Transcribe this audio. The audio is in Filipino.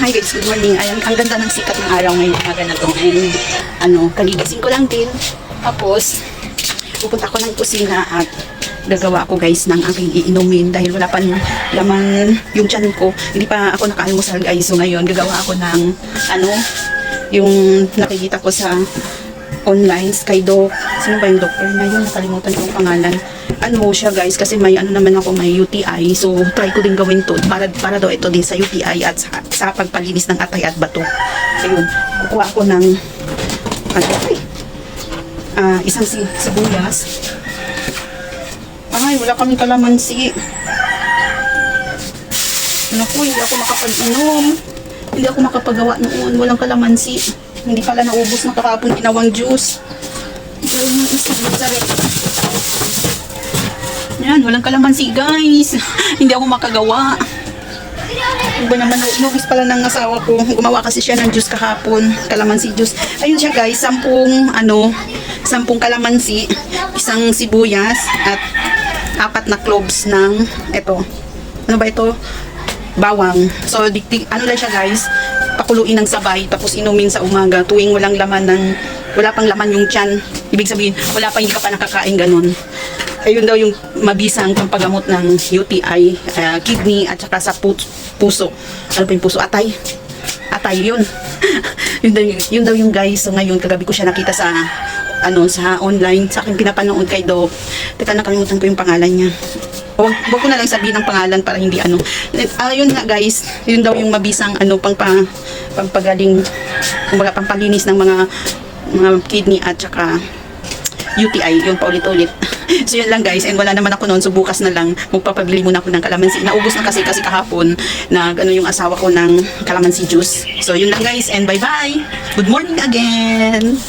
Hi guys, good morning. Ayan, ang ganda ng sikat ng araw ngayon, umaga na to. And kagigising ko lang din. Tapos, pupunta ko ng kusina at gagawa ako guys ng aking iinumin dahil wala pa laman yung tiyan ko. Hindi pa ako nakaalmusal guys. So ngayon, gagawa ako ng yung nakikita ko sa online, Skydoc. Sino ba yung doctor na yun? Nakalimutan ko yung pangalan. Ano siya guys, kasi may naman ako, may UTI. So, try ko din gawin to para daw ito din sa UTI at sa pagpalinis ng atay at bato. Ayun, kukuha ako ng isang sibuyas. Ay, wala kaming kalamansi. Naku, hindi ako makapag-inom. Hindi ako makapagawa noon. Walang kalamansi. Hindi pala naubos na kakapon ginawang juice. Gawin ng isang sarap. Yan, walang kalamansi guys. Hindi ako makagawa. Iba naman, inubos pala ng asawa ko. Gumawa kasi siya ng juice kahapon. Kalamansi juice. Ayun siya guys, 10 kalamansi, isang sibuyas, at 4 na cloves ng ito. Ano ba ito? Bawang. So, ano lang siya guys, pakuluin ng sabay, tapos inumin sa umaga tuwing wala pang laman yung tiyan. Ibig sabihin, hindi ka pa nakakain ganun. Ayun daw yung mabisang pampagamot ng UTI, kidney, at saka sa puso. Ano pa yung puso? Atay, yun. yun daw yung guys. So ngayon, kagabi ko siya nakita sa online, sa aking pinapanood kay Doc. Teka, nakalimutan ko yung pangalan niya. Wag ko na lang sabihin ng pangalan para hindi yun nga guys, yun daw yung mabisang pampagaling, kumbaga pampalinis ng mga kidney at saka UTI, yun paulit-ulit. So yun lang guys, and wala naman ako noon, so bukas na lang magpapabili muna ako ng kalamansi. Naubos na kasi kahapon na yung asawa ko ng kalamansi juice. So yun lang guys, and bye bye. Good morning again.